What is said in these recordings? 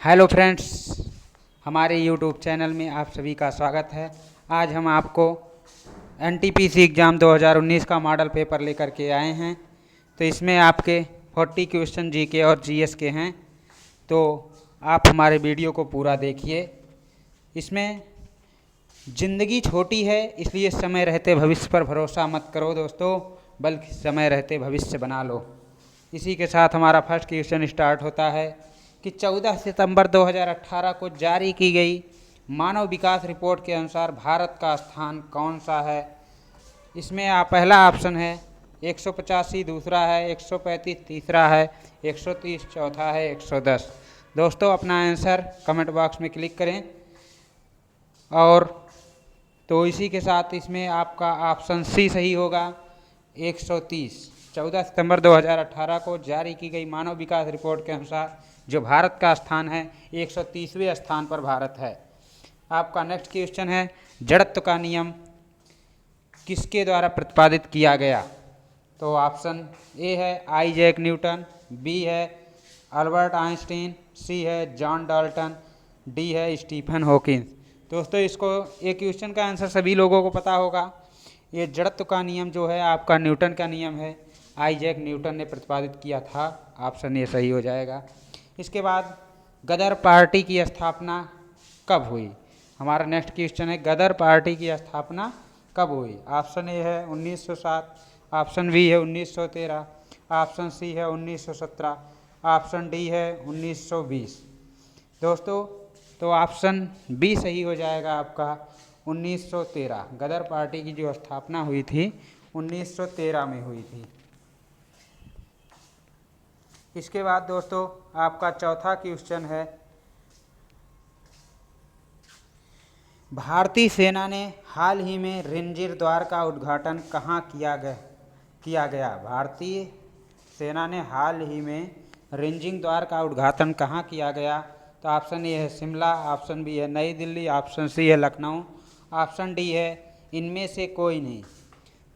Hello friends, हमारे YouTube channel में आप सभी का स्वागत है। आज हम आपको एनटीपीसी एग्ज़ाम 2019 का मॉडल पेपर लेकर के आए हैं। तो इसमें आपके 40 क्वेश्चन जीके और जीएस के हैं। तो आप हमारे वीडियो को पूरा देखिए। इसमें ज़िंदगी छोटी है, इसलिए समय रहते भविष्य पर भरोसा मत करो दोस्तों, बल्कि समय रहते भविष्य बना लो। इसी के साथ हमारा फर्स्ट क्वेश्चन स्टार्ट होता है कि 14 सितंबर 2018 को जारी की गई मानव विकास रिपोर्ट के अनुसार भारत का स्थान कौन सा है। इसमें पहला ऑप्शन है 185, दूसरा है 135, तीसरा है 130, चौथा है 110। दोस्तों अपना आंसर कमेंट बॉक्स में क्लिक करें। और तो इसी के साथ इसमें आपका ऑप्शन सी सही होगा, 130। 14 सितंबर 2018 को जारी की गई मानव विकास रिपोर्ट के अनुसार जो भारत का स्थान है 130वें स्थान पर भारत है। आपका नेक्स्ट क्वेश्चन है जड़त्व का नियम किसके द्वारा प्रतिपादित किया गया। तो ऑप्शन ए है आइजैक न्यूटन, बी है अल्बर्ट आइंस्टीन, सी है जॉन डाल्टन, डी है स्टीफन हॉकिंस। दोस्तों ये क्वेश्चन का आंसर सभी लोगों को पता होगा। ये जड़त्व का नियम जो है आपका न्यूटन का नियम है, आइजैक न्यूटन ने प्रतिपादित किया था। ऑप्शन ये सही हो जाएगा। इसके बाद गदर पार्टी की स्थापना कब हुई। हमारा नेक्स्ट क्वेश्चन है गदर पार्टी की स्थापना कब हुई। ऑप्शन ए है 1907, ऑप्शन बी है 1913, ऑप्शन सी है 1917, ऑप्शन डी है 1920। दोस्तों तो ऑप्शन बी सही हो जाएगा आपका 1913। गदर पार्टी की जो स्थापना हुई थी 1913 में हुई थी। इसके बाद दोस्तों आपका चौथा क्वेश्चन है भारतीय सेना ने हाल ही में रेंजिर द्वार का उद्घाटन कहाँ किया गया। भारतीय सेना ने हाल ही में रेंजिंग द्वार का उद्घाटन कहाँ किया गया। तो ऑप्शन ए है शिमला, ऑप्शन बी है नई दिल्ली, ऑप्शन सी है लखनऊ, ऑप्शन डी है इनमें से कोई नहीं।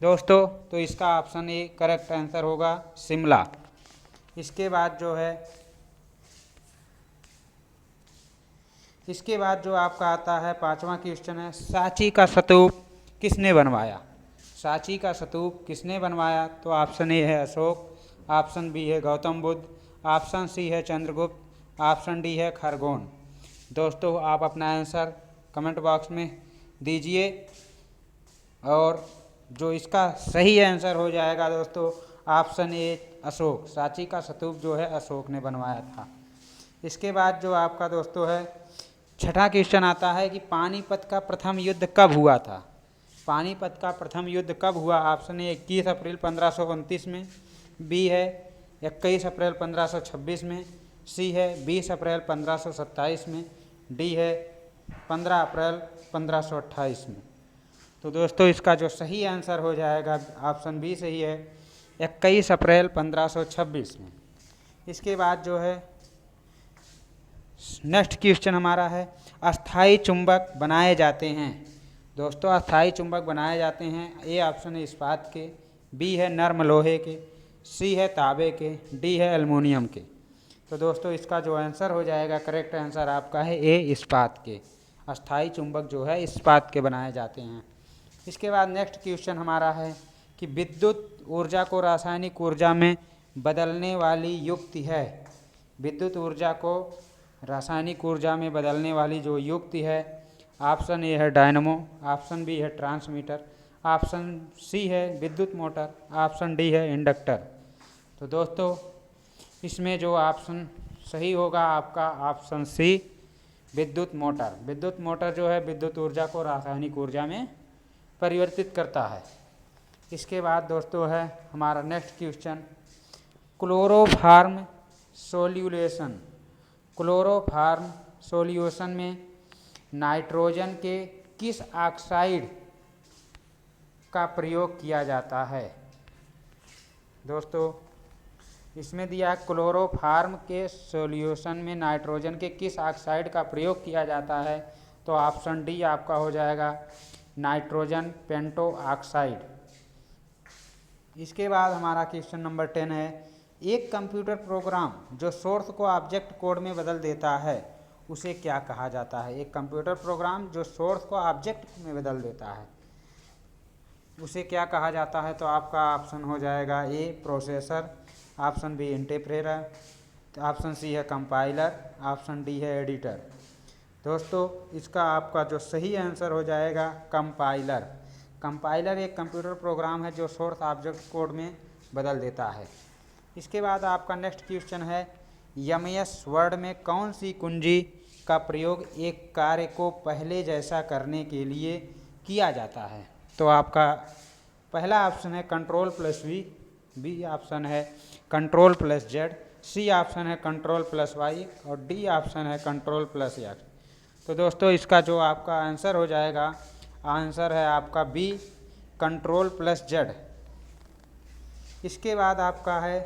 दोस्तों तो इसका ऑप्शन ए करेक्ट आंसर होगा शिमला। इसके बाद जो आपका आता है पांचवा क्वेश्चन है सांची का स्तूप किसने बनवाया। सांची का स्तूप किसने बनवाया। तो ऑप्शन ए है अशोक, ऑप्शन बी है गौतम बुद्ध, ऑप्शन सी है चंद्रगुप्त, ऑप्शन डी है खरगोन। दोस्तों आप अपना आंसर कमेंट बॉक्स में दीजिए। और जो इसका सही आंसर हो जाएगा दोस्तों ऑप्शन ए अशोक। सांची का स्तूप जो है अशोक ने बनवाया था। इसके बाद जो आपका दोस्तों है छठा क्वेश्चन आता है कि पानीपत का प्रथम युद्ध कब हुआ था। पानीपत का प्रथम युद्ध कब हुआ। ऑप्शन ए 21 अप्रैल 1529 में, बी है 21 अप्रैल 1526 में, सी है 20 अप्रैल 1527 में, डी है 15 अप्रैल 1528 में। तो दोस्तों इसका जो सही आंसर हो जाएगा ऑप्शन बी सही है 21 अप्रैल 1526 में। इसके बाद जो है नेक्स्ट क्वेश्चन हमारा है अस्थाई चुंबक बनाए जाते हैं। दोस्तों अस्थाई चुंबक बनाए जाते हैं। ए ऑप्शन है इस्पात के, बी है नर्म लोहे के, सी है तांबे के, डी है एल्युमिनियम के। तो दोस्तों इसका जो आंसर हो जाएगा करेक्ट आंसर आपका है ए इस्पात के। अस्थाई चुंबक जो है इस्पात के बनाए जाते हैं। इसके बाद नेक्स्ट क्वेश्चन हमारा है कि विद्युत ऊर्जा को रासायनिक ऊर्जा में बदलने वाली युक्ति है। विद्युत ऊर्जा को रासायनिक ऊर्जा में बदलने वाली जो युक्ति है ऑप्शन ए है डायनमो, ऑप्शन बी है ट्रांसमीटर, ऑप्शन सी है विद्युत मोटर, ऑप्शन डी है इंडक्टर। तो दोस्तों इसमें जो ऑप्शन सही होगा आपका ऑप्शन सी विद्युत मोटर। विद्युत मोटर जो है विद्युत ऊर्जा को रासायनिक ऊर्जा में परिवर्तित करता है। इसके बाद दोस्तों है हमारा next question chloroform solution. Chloroform solution में नाइट्रोजन के किस ऑक्साइड का प्रयोग किया जाता है। दोस्तों इसमें दिया क्लोरोफार्म के सॉल्यूशन में नाइट्रोजन के किस ऑक्साइड का प्रयोग किया जाता है। तो ऑप्शन डी आपका हो जाएगा नाइट्रोजन पेंटो ऑक्साइड। इसके बाद हमारा क्वेश्चन नंबर 10 है एक कंप्यूटर प्रोग्राम जो सोर्स को ऑब्जेक्ट कोड में बदल देता है उसे क्या कहा जाता है? एक कंप्यूटर प्रोग्राम जो सोर्स को ऑब्जेक्ट में बदल देता है उसे क्या कहा जाता है? तो आपका ऑप्शन हो जाएगा A processor, option B interpreter, option C है कंपाइलर, ऑप्शन डी है एडिटर। दोस्तों इसका आपका जो सही आंसर हो जाएगा कंपाइलर। कंपाइलर एक कंप्यूटर प्रोग्राम है जो सोर्स ऑब्जेक्ट कोड में बदल देता है। इसके बाद आपका नेक्स्ट क्वेश्चन है एमएस वर्ड में कौन सी कुंजी का प्रयोग एक कार्य को पहले जैसा करने के लिए किया जाता है? तो आपका पहला ऑप्शन है control plus V, B option है control plus Z, C option है कंट्रोल प्लस वाई और डी ऑप्शन है कंट्रोल प्लस एक्स। तो दोस्तों इसका जो आपका आंसर हो जाएगा, आंसर है आपका बी कंट्रोल प्लस जेड। इसके बाद आपका है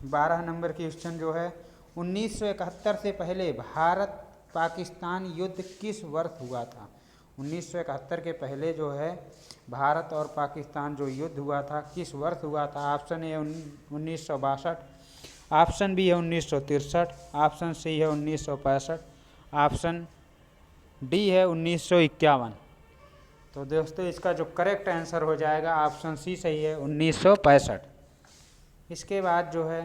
12 नंबर क्वेश्चन जो है 1971 से पहले भारत पाकिस्तान युद्ध किस वर्ष हुआ था? 1971 के पहले जो है भारत और पाकिस्तान जो युद्ध हुआ था किस वर्ष हुआ था? ऑप्शन ए 1962, ऑप्शन बी है 1963, ऑप्शन सी है 1965, ऑप्शन डी है 1951। तो दोस्तों इसका जो करेक्ट आंसर हो जाएगा ऑप्शन सी सही है 1965। इसके बाद जो है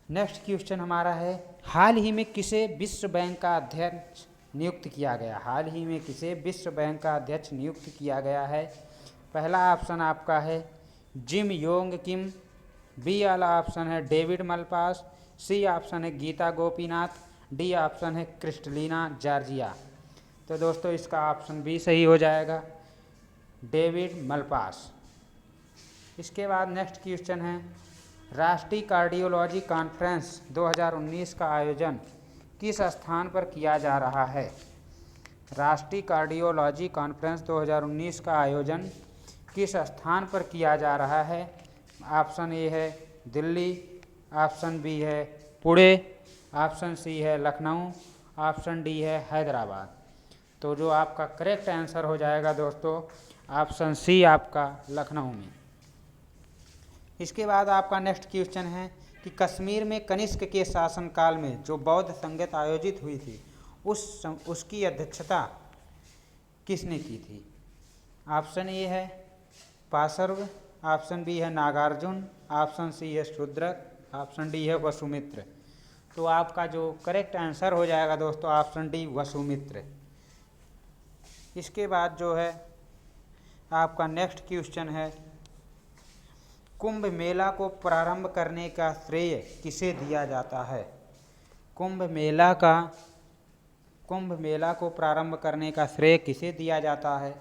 नेक्स्ट क्वेश्चन हमारा है हाल ही में किसे विश्व बैंक का अध्यक्ष नियुक्त किया गया? हाल ही में किसे विश्व बैंक का अध्यक्ष नियुक्त किया गया है? पहला ऑप्शन आपका है जिम योंग किम, बी वाला ऑप्शन है डेविड मलपास, सी ऑप्शन है गीता गोपीनाथ, डी ऑप्शन है क्रिस्टलिना जॉर्जिया। तो दोस्तों इसका ऑप्शन बी सही हो जाएगा डेविड मलपास। इसके बाद नेक्स्ट क्वेश्चन है राष्ट्रीय कार्डियोलॉजी कॉन्फ्रेंस 2019 का आयोजन किस स्थान पर किया जा रहा है? राष्ट्रीय कार्डियोलॉजी कॉन्फ्रेंस 2019 का आयोजन किस स्थान पर किया जा रहा है? ऑप्शन ए है दिल्ली, ऑप्शन बी है पुणे, ऑप्शन सी है लखनऊ, ऑप्शन डी है हैदराबाद। तो जो आपका करेक्ट आंसर हो जाएगा दोस्तों ऑप्शन सी आपका लखनऊ में। इसके बाद आपका नेक्स्ट क्वेश्चन है कि कश्मीर में कनिष्क के शासनकाल में जो बौद्ध संगत आयोजित हुई थी उसकी अध्यक्षता किसने की थी? ऑप्शन ए है पार्श्व, ऑप्शन बी है नागार्जुन, ऑप्शन सी है शूद्रक, ऑप्शन डी है वसुमित्र। तो आपका जो करेक्ट आंसर हो जाएगा दोस्तों ऑप्शन डी वसुमित्र। इसके बाद जो है आपका नेक्स्ट क्वेश्चन है कुंभ मेला को प्रारंभ करने का श्रेय किसे दिया जाता है? कुंभ मेला को प्रारंभ करने का श्रेय किसे दिया जाता है?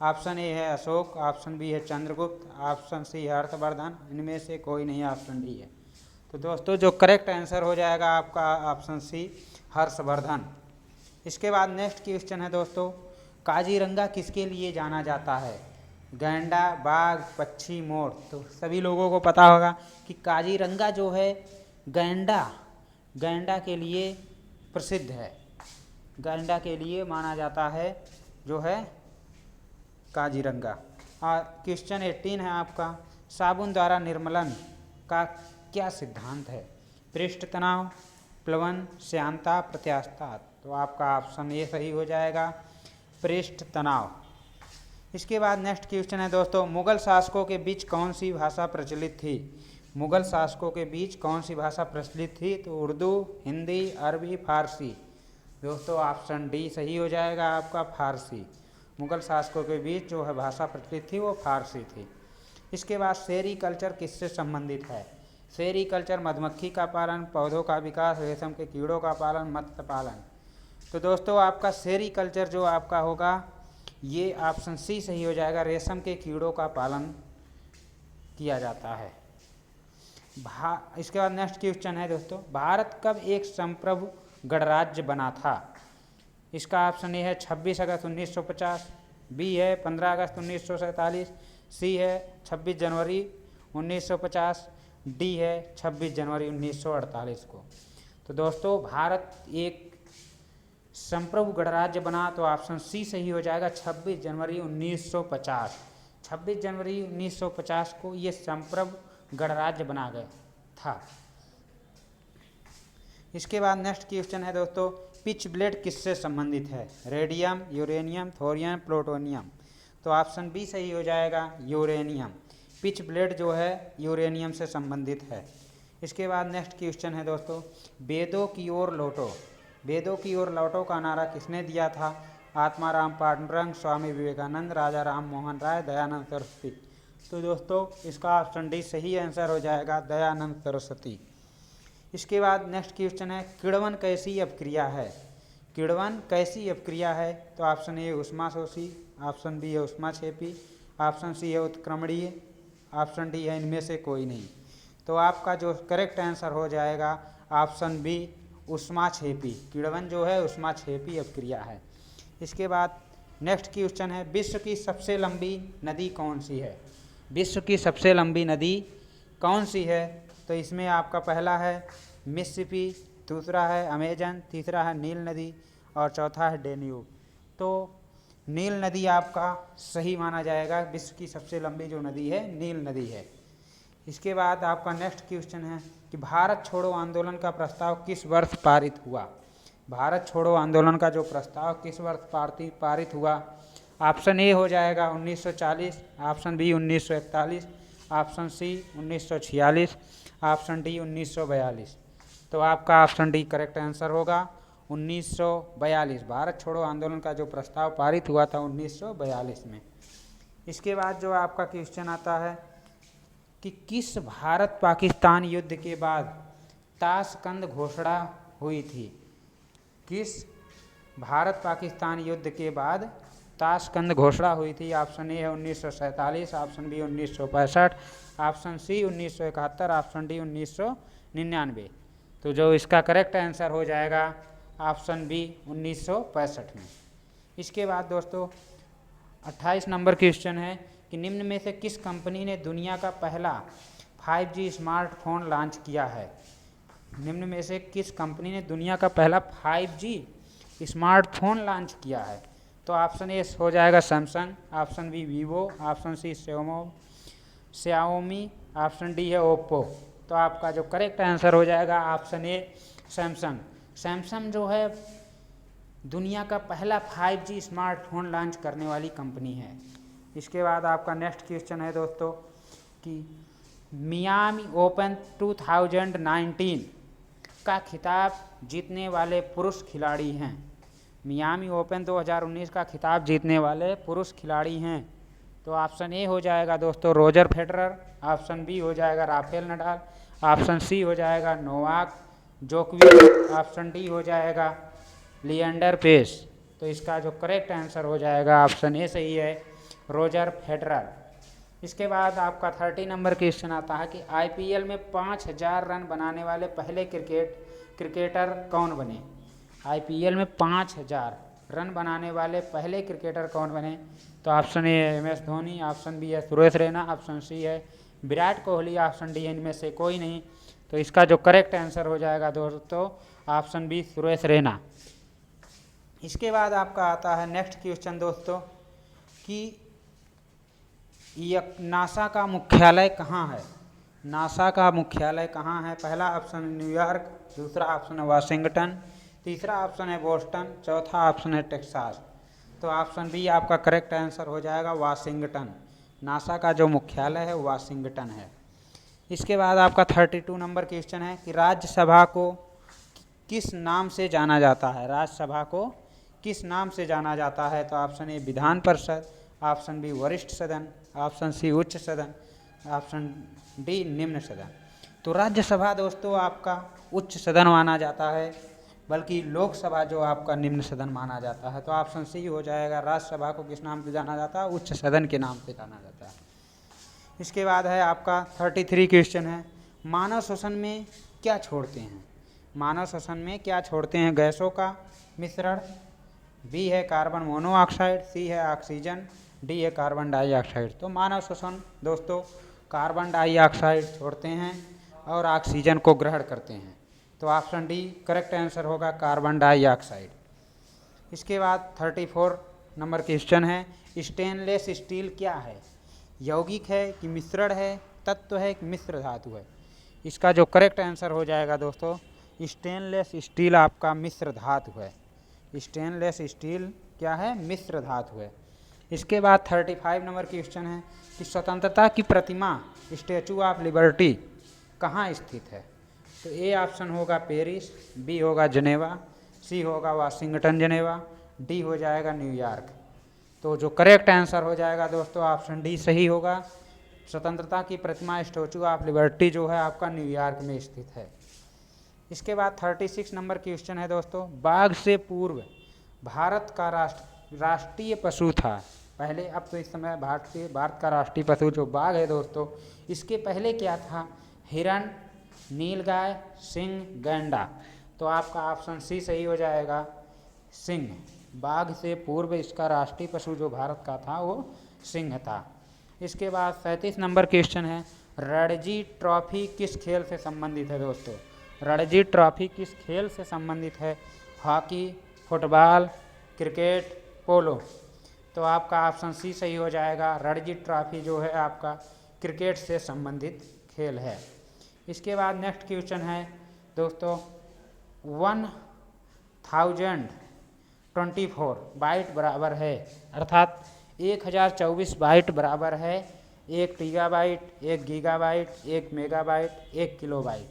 ऑप्शन ए है अशोक, ऑप्शन बी है चंद्रगुप्त, ऑप्शन सी है हर्षवर्धन, इनमें से कोई नहीं, ऑप्शन डी है। तो दोस्तों जो करेक्ट आंसर हो जाएगा आपका ऑप्शन सी हर्षवर्धन। इसके बाद नेक्स्ट क्वेश्चन है दोस्तों काजीरंगा किसके लिए जाना जाता है? गैंडा, बाघ, पक्षी, मोर। तो सभी लोगों को पता होगा कि काजीरंगा जो है गैंडा के लिए प्रसिद्ध है, गैंडा के लिए माना जाता है जो है काजीरंगा। क्वेश्चन 18 है आपका साबुन द्वारा निर्मलन का क्या सिद्धांत है? पृष्ठ तनाव, प्लवन, श्यानता, प्रत्यास्थता। तो आपका ऑप्शन ए सही हो जाएगा पृष्ठ तनाव। इसके बाद नेक्स्ट क्वेश्चन है दोस्तों मुगल शासकों के बीच कौन सी भाषा प्रचलित थी? मुगल शासकों के बीच कौन सी भाषा प्रचलित थी? तो उर्दू, हिंदी, अरबी, फारसी। दोस्तों ऑप्शन डी सही हो जाएगा आपका फारसी। मुगल शासकों के बीच जो है भाषा प्रचलित थी वो फारसी थी। इसके बाद सेरीकल्चर किससे संबंधित है? सेरीकल्चर मधुमक्खी का पालन, पौधों का विकास, रेशम के कीड़ों का पालन, मत्स्य पालन। तो दोस्तों आपका सेरीकल्चर जो आपका होगा ये ऑप्शन सी सही हो जाएगा, रेशम के कीड़ों का पालन किया जाता है। इसके बाद नेक्स्ट क्वेश्चन है दोस्तों भारत कब एक संप्रभु गणराज्य बना था? इसका ऑप्शन ए है 26 अगस्त 1950, बी है 15 अगस्त 1947, सी है 26 जनवरी 1950, डी है 26 जनवरी 1948 को। तो दोस्तों भारत एक संप्रभु गणराज्य बना तो ऑप्शन सी सही हो जाएगा 26 जनवरी 1950। 26 जनवरी 1950 को ये संप्रभु गणराज्य बना गया था। इसके बाद नेक्स्ट क्वेश्चन है दोस्तों, पिच ब्लेड किससे संबंधित है? Radium, uranium, thorium, plutonium. तो ऑप्शन बी सही हो जाएगा, यूरेनियम। पिच ब्लेड जो है यूरेनियम से संबंधित है। इसके बाद नेक्स्ट क्वेश्चन है दोस्तों, वेदों की ओर लौटो। वेदों की ओर लौटो का नारा किसने दिया था? आत्माराम पांडुरंग, स्वामी विवेकानंद, राजा राम मोहन राय, दयानंद सरस्वती। तो दोस्तों इसका ऑप्शन डी सही आंसर हो जाएगा, दयानंद सरस्वती। इसके बाद नेक्स्ट क्वेश्चन है, किण्वन कैसी अपक्रिया है? किण्वन कैसी अपक्रिया है? तो ऑप्शन ए ऊष्माशोषी, ऑप्शन बी है ऊष्माक्षेपी, ऑप्शन सी है उत्क्रमणीय, ऑप्शन डी है इनमें से कोई नहीं। तो आपका जो करेक्ट आंसर हो जाएगा ऑप्शन बी, ऊष्माक्षेपी। किण्वन जो है ऊष्माक्षेपी अपक्रिया है। इसके बाद नेक्स्ट क्वेश्चन है, विश्व की सबसे लंबी नदी कौन सी है? विश्व की सबसे लंबी नदी कौन सी है? तो इसमें आपका पहला है मिसिसिपी, दूसरा है अमेजन, तीसरा है नील नदी और चौथा है डेन्यूब। तो नील नदी आपका सही माना जाएगा, विश्व की सबसे लंबी जो नदी है नील नदी है। इसके बाद आपका नेक्स्ट क्वेश्चन है कि भारत छोड़ो आंदोलन का प्रस्ताव किस वर्ष पारित हुआ? भारत छोड़ो आंदोलन का जो प्रस्ताव किस वर्ष पारित हुआ? ऑप्शन ए हो जाएगा 1940, option B 1941, option C 1946, option D 1942। तो आपका ऑप्शन डी करेक्ट आंसर होगा 1942। भारत छोड़ो आंदोलन का जो प्रस्ताव पारित हुआ था 1942 में। इसके बाद जो आपका क्वेश्चन आता है कि किस भारत पाकिस्तान युद्ध के बाद ताशकंद घोषणा हुई थी? किस भारत पाकिस्तान युद्ध के बाद ताशकंद घोषणा हुई थी? ऑप्शन ए है 1947, option B 1965, option C 1971, option D 1999। तो जो इसका करेक्ट आंसर हो जाएगा ऑप्शन बी 1965 में। इसके बाद दोस्तों 28 नंबर क्वेश्चन है कि निम्न में से किस कंपनी ने दुनिया का पहला 5G स्मार्टफोन लॉन्च किया है? निम्न में से किस कंपनी ने दुनिया का पहला 5G स्मार्टफोन लॉन्च किया है? तो ऑप्शन ए हो जाएगा Samsung, option B Vivo, option C Xiaomi, option D है ओप्पो। तो आपका जो करेक्ट आंसर हो जाएगा ऑप्शन ए सैमसंग। सैमसंग जो है दुनिया का पहला 5G स्मार्टफोन लॉन्च करने वाली कंपनी है। इसके बाद आपका नेक्स्ट क्वेश्चन है दोस्तों कि मियामी ओपन 2019 का खिताब जीतने वाले पुरुष खिलाड़ी हैं। मियामी ओपन 2019 का खिताब जीतने वाले पुरुष खिलाड़ी हैं। तो ऑप्शन ए हो जाएगा दोस्तों रोजर फेडरर, ऑप्शन बी हो जाएगा राफेल नडाल, ऑप्शन सी हो जाएगा नोवाक जोकोविच, ऑप्शन डी हो जाएगा लिएंडर पेस। तो इसका जो करेक्ट आंसर हो जाएगा ऑप्शन ए सही है, रोजर फेडरर। इसके बाद आपका 30 नंबर क्वेश्चन आता है कि IPL में 5000 रन बनाने वाले पहले क्रिकेटर कौन बने? IPL में 5000 रन बनाने वाले पहले क्रिकेटर कौन बने? तो ऑप्शन ए है MS धोनी, ऑप्शन बी है सुरेश रैना, ऑप्शन सी है विराट कोहली, ऑप्शन डी इनमें से कोई नहीं। तो इसका जो करेक्ट आंसर हो जाएगा दोस्तों ऑप्शन बी सुरेश रैना। इसके बाद आपका आता है नेक्स्ट क्वेश्चन दोस्तों कि नासा का मुख्यालय कहाँ है? नासा का मुख्यालय कहाँ है? पहला ऑप्शन है न्यूयॉर्क, दूसरा ऑप्शन है वाशिंगटन, तीसरा ऑप्शन है बोस्टन, चौथा ऑप्शन है टेक्सास। तो ऑप्शन बी आपका करेक्ट आंसर हो जाएगा वाशिंगटन। नासा का जो मुख्यालय है वाशिंगटन है। इसके बाद आपका 32 नंबर क्वेश्चन है कि राज्यसभा को किस नाम से जाना जाता है? राज्यसभा को किस नाम से जाना जाता है? तो option A Vidhan Parishad, option B वरिष्ठ सदन, ऑप्शन सी उच्च सदन, ऑप्शन डी निम्न सदन। तो राज्यसभा दोस्तों आपका उच्च सदन माना जाता है, बल्कि लोकसभा जो आपका निम्न सदन माना जाता है। तो ऑप्शन सी हो जाएगा, राज्यसभा को किस नाम से जाना जाता है? उच्च सदन के नाम से जाना जाता है। इसके बाद है आपका 33 क्वेश्चन है, मानव श्वसन में क्या छोड़ते हैं? मानव श्वसन में क्या छोड़ते हैं? गैसों का मिश्रण, बी है कार्बन मोनोऑक्साइड, सी है ऑक्सीजन, डी है कार्बन डाइऑक्साइड। तो मानव श्वसन दोस्तों कार्बन डाइऑक्साइड छोड़ते हैं और ऑक्सीजन को ग्रहण करते हैं। तो ऑप्शन डी करेक्ट आंसर होगा, कार्बन डाइऑक्साइड। इसके बाद 34 नंबर क्वेश्चन है, स्टेनलेस स्टील क्या है? यौगिक है कि मिश्रण है, तत्व है, एक मिश्र धातु है। इसका जो करेक्ट आंसर हो जाएगा दोस्तों, स्टेनलेस स्टील आपका मिश्र धातु है। स्टेनलेस स्टील क्या है? मिश्र धातु है। इसके बाद 35 नंबर क्वेश्चन है कि स्वतंत्रता की प्रतिमा स्टैचू ऑफ लिबर्टी कहाँ स्थित है? तो ए ऑप्शन होगा पेरिस, बी होगा जनेवा, सी होगा वाशिंगटन जनेवा, डी हो जाएगा न्यूयॉर्क। तो जो करेक्ट आंसर हो जाएगा दोस्तों ऑप्शन डी सही होगा। स्वतंत्रता की प्रतिमा स्टैचू ऑफ लिबर्टी जो है आपका न्यूयॉर्क में स्थित है। इसके बाद 36 नंबर क्वेश्चन है दोस्तों, बाघ से पूर्व भारत का राष्ट्रीय पशु था पहले, अब तो इस समय भारत का राष्ट्रीय पशु जो बाघ है दोस्तों, इसके पहले क्या था? हिरण, नीलगाय, सिंह, गैंडा। तो आपका ऑप्शन सी सही हो जाएगा, सिंह। बाघ से पूर्व इसका राष्ट्रीय पशु जो भारत का था वो सिंह था। इसके बाद 37 नंबर क्वेश्चन है, रणजी ट्रॉफी किस खेल से संबंधित है दोस्तों? रणजी ट्रॉफी किस खेल से संबंधित है? हॉकी, फुटबॉल, क्रिकेट, पोलो। तो आपका ऑप्शन सी सही हो जाएगा। रणजी ट्रॉफी जो है आपका क्रिकेट से संबंधित खेल है। इसके बाद नेक्स्ट क्वेश्चन है दोस्तों, 1024 बाइट बराबर है, अर्थात 1024 बाइट बराबर है 1 गीगाबाइट, 1 गीगाबाइट, 1 मेगाबाइट, 1 किलोबाइट।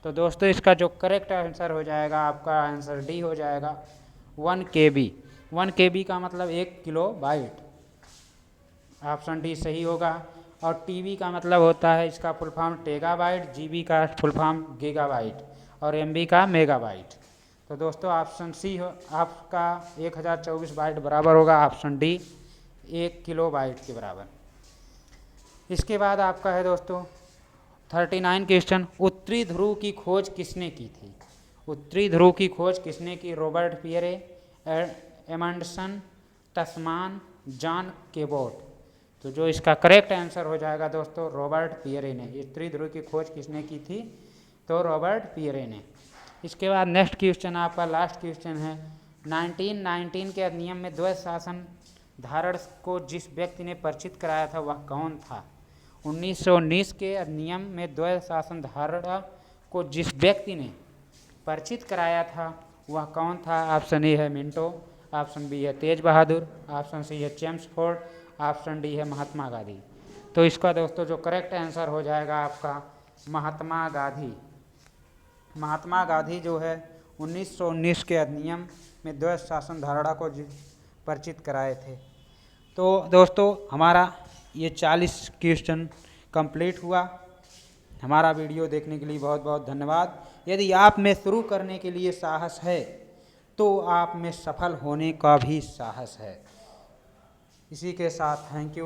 तो दोस्तों इसका जो करेक्ट आंसर हो जाएगा, आपका आंसर डी हो जाएगा 1 KB। 1 KB का मतलब 1 किलोबाइट। ऑप्शन डी सही होगा। और टीबी का मतलब होता है, इसका फुल फॉर्म टेगाबाइट, जीबी का फुल फॉर्म गीगाबाइट और एमबी का मेगाबाइट। तो दोस्तों ऑप्शन सी हो आपका 1024 बाइट बराबर होगा ऑप्शन डी 1 किलोबाइट के बराबर। इसके बाद आपका है दोस्तों 39 क्वेश्चन, उत्तरी ध्रुव की खोज किसने की थी? उत्तरी ध्रुव की खोज किसने की? रॉबर्ट पियरे, एमंडसन, तस्मान, जॉन केबोट। तो जो इसका करेक्ट आंसर हो जाएगा दोस्तों, रॉबर्ट पियरे ने। उत्तरी ध्रुव की खोज किसने की थी? तो रॉबर्ट पियरे ने। इसके बाद नेक्स्ट क्वेश्चन आपका लास्ट क्वेश्चन है, 1919 के अधिनियम में द्वैध शासन धारण को जिस व्यक्ति ने परिचित कराया था वह कौन था? 1919 के अधिनियम में द्वैध शासन धारणा को जिस व्यक्ति ने परिचित कराया था वह कौन था? ऑप्शन ए है मिंटो, ऑप्शन बी है तेज बहादुर, ऑप्शन सी है चेम्सफोर्ड, ऑप्शन डी है महात्मा गांधी। तो इसका दोस्तों जो करेक्ट आंसर हो जाएगा आपका महात्मा गांधी। महात्मा गांधी जो है 1919 के अधिनियम में द्वैध शासन धारणा को परिचित कराए थे। तो दोस्तों हमारा ये 40 क्वेश्चन कंप्लीट हुआ। हमारा वीडियो देखने के लिए बहुत बहुत धन्यवाद। यदि आप में शुरू करने के लिए साहस है तो आप में सफल होने का भी साहस है। इसी के साथ थैंक यू।